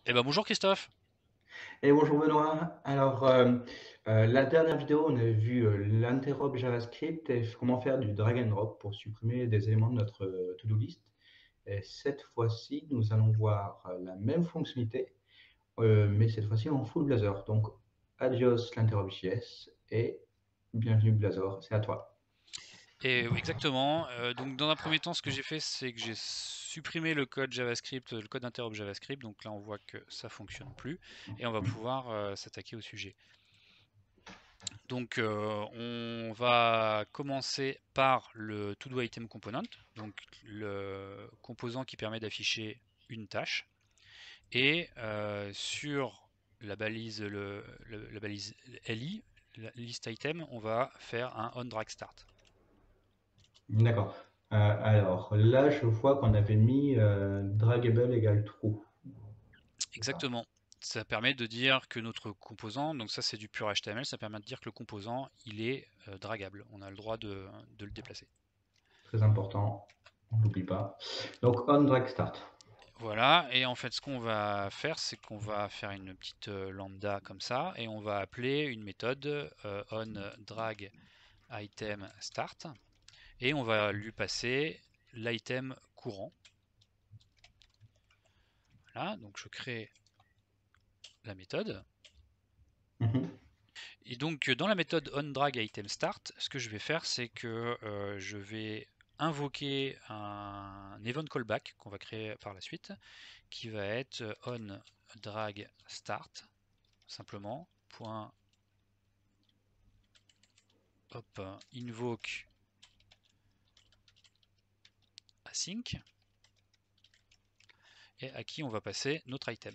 Eh ben bonjour Christophe. Et bonjour Benoît. Alors, la dernière vidéo, on a vu l'interop JavaScript et comment faire du drag and drop pour supprimer des éléments de notre to-do list. Et cette fois-ci, nous allons voir la même fonctionnalité, mais cette fois-ci en full Blazor. Donc, adios l'interop JS et bienvenue Blazor, c'est à toi. Et oui, exactement. Donc dans un premier temps, ce que j'ai fait, c'est que j'ai supprimé le code JavaScript, le code interop JavaScript. Donc là, on voit que ça fonctionne plus et on va pouvoir s'attaquer au sujet. Donc on va commencer par le to-do item component, donc le composant qui permet d'afficher une tâche. Et sur la balise, la balise LI, la list item, on va faire un on drag start. D'accord. Alors là, je vois qu'on avait mis draggable égale true. C'est ça. Exactement. Ça permet de dire que notre composant, donc ça c'est du pur HTML, ça permet de dire que le composant il est draggable. On a le droit de le déplacer. Très important, on n'oublie pas. Donc, on drag start. Voilà, et en fait ce qu'on va faire, c'est qu'on va faire une petite lambda comme ça, et on va appeler une méthode on drag item start, et on va lui passer l'item courant. Voilà, donc je crée la méthode. Mhm. Et donc dans la méthode onDragItemStart, ce que je vais faire, c'est que je vais invoquer un event callback qu'on va créer par la suite, qui va être onDragStart, simplement, point, hop, invoke async, et à qui on va passer notre item.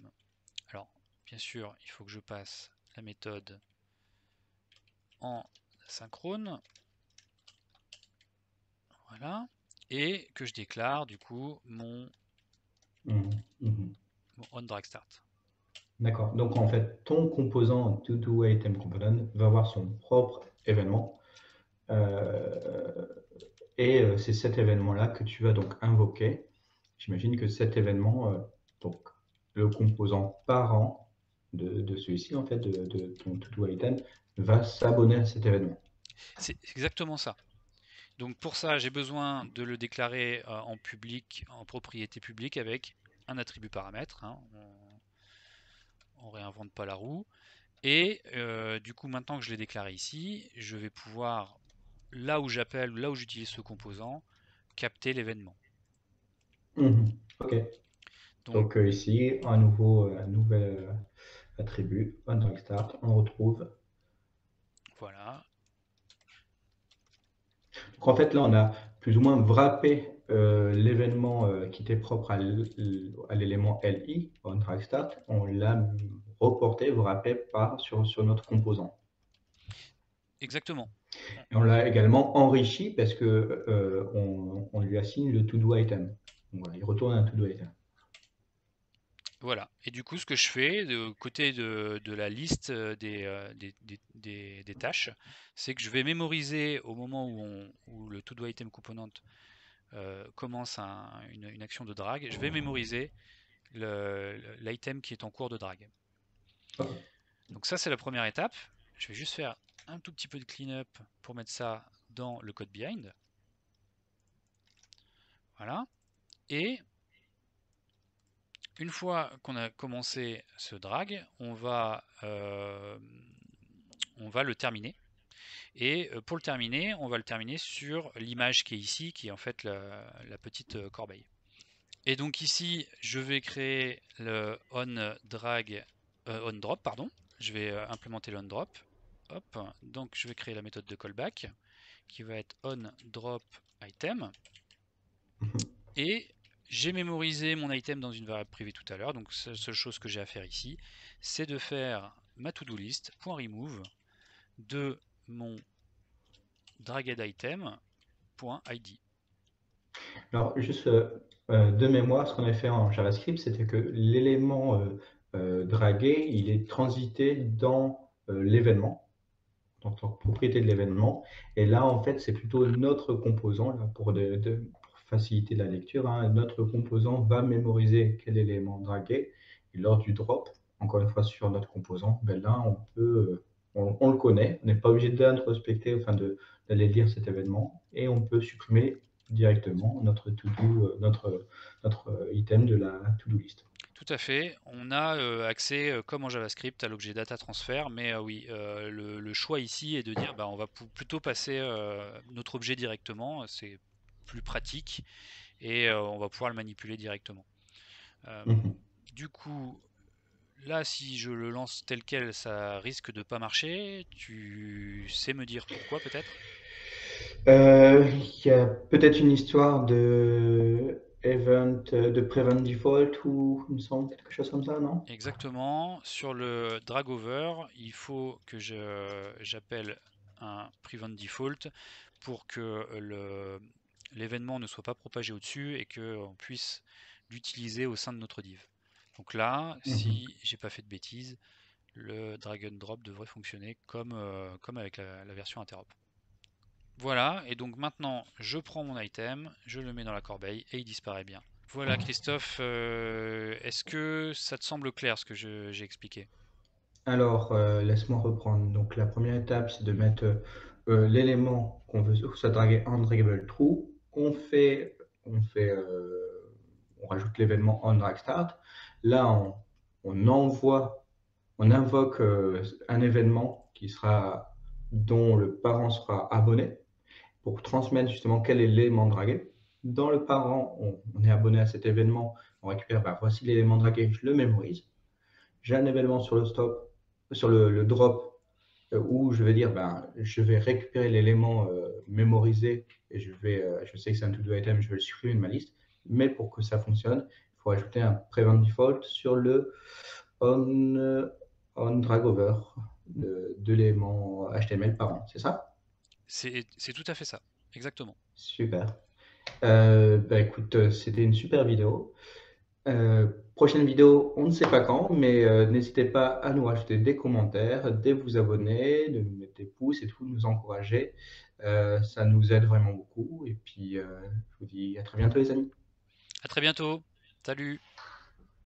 Alors, bien sûr, il faut que je passe la méthode en asynchrone, voilà, et que je déclare du coup Mhm. Mhm. mon onDragStart. D'accord. Donc, en fait, ton composant ToDoItemComponent va avoir son propre événement. euh, et c'est cet événement-là que tu vas donc invoquer. J'imagine que cet événement, donc le composant parent de celui-ci, en fait, de ton ToDoItem, va s'abonner à cet événement. C'est exactement ça. Donc pour ça, j'ai besoin de le déclarer en public, en propriété publique avec un attribut paramètre, hein. On réinvente pas la roue. Et du coup, maintenant que je l'ai déclaré ici, je vais pouvoir, là où j'appelle, là où j'utilise ce composant, capter l'événement. Mhm. OK. Donc Donc, ici, un nouvel attribut, onDragStart, on retrouve. voilà, Donc en fait, là, on a plus ou moins wrappé l'événement qui était propre à l'élément LI, on track start, on l'a reporté, wrappé sur notre composant. exactement. Et on l'a également enrichi parce que on lui assigne le to-do item. Donc voilà, il retourne un to-do item. Voilà. Et du coup, ce que je fais de côté de la liste des tâches, c'est que je vais mémoriser au moment où le to-do item component commence une action de drag, je vais mémoriser l'item qui est en cours de drag. Ok. Donc ça, c'est la première étape. Je vais juste faire un tout petit peu de clean-up pour mettre ça dans le code behind. Voilà. Et une fois qu'on a commencé ce drag, on va le terminer. Et pour le terminer, on va le terminer sur l'image qui est ici, qui est en fait la petite corbeille. Et donc ici, je vais créer le on drop, pardon. Je vais implémenter le on drop. Hop, donc je vais créer la méthode de callback qui va être on drop item. Et j'ai mémorisé mon item dans une variable privée tout à l'heure. Donc la seule chose que j'ai à faire ici, c'est de faire ma to-do list .remove de mon dragged item.id. Alors, juste de mémoire, ce qu'on a fait en JavaScript, c'était que l'élément dragué, il est transité dans l'événement, en tant que propriété de l'événement. Et là, en fait, c'est plutôt notre composant, là, pour faciliter la lecture, hein, notre composant va mémoriser quel élément draguer Et lors du drop, encore une fois sur notre composant, ben là, on le connaît, on n'est pas obligé d'introspecter, enfin d'aller lire cet événement, et on peut supprimer directement notre to-do, notre item de la to-do list. Tout à fait. On a accès, comme en JavaScript, à l'objet data transfer, mais oui, le choix ici est de dire bah, on va plutôt passer notre objet directement, c'est plus pratique et on va pouvoir le manipuler directement. Mhm. Du coup, là, si je le lance tel quel, ça risque de pas marcher. Tu sais me dire pourquoi peut-être? Il y a peut-être une histoire de event, de prevent default ou il me semble quelque chose comme ça, non? Exactement. Sur le drag over, il faut que j'appelle un prevent default pour que l'événement ne soit pas propagé au-dessus et qu'on puisse l'utiliser au sein de notre div. Donc là, Mhm. si j'ai pas fait de bêtises, le drag and drop devrait fonctionner comme avec la version interop. Voilà, et donc maintenant je prends mon item, je le mets dans la corbeille et il disparaît bien. Voilà Christophe, est-ce que ça te semble clair ce que j'ai expliqué? Alors, laisse-moi reprendre. Donc, la première étape, c'est de mettre l'élément qu'on veut soit draguer en draggable true. On fait, on rajoute l'événement on drag start. Là, on envoie, on invoque un événement dont le parent sera abonné pour transmettre justement quel est l'élément dragué. Dans le parent, on est abonné à cet événement. On récupère, bah, voici l'élément dragué, je le mémorise. J'ai un événement sur le stop, sur le drop, où je vais dire, ben, je vais récupérer l'élément mémorisé et je sais que c'est un to-do item, je vais le supprimer de ma liste. Mais pour que ça fonctionne, il faut ajouter un prevent default sur le on, on drag over de l'élément HTML parent. C'est ça? C'est tout à fait ça, exactement. Super. Bah, écoute, c'était une super vidéo. Prochaine vidéo, on ne sait pas quand, mais n'hésitez pas à nous rajouter des commentaires, de vous abonner, de nous mettre des pouces et tout, nous encourager. Ça nous aide vraiment beaucoup. Et puis, je vous dis à très bientôt, les amis. À très bientôt. Salut.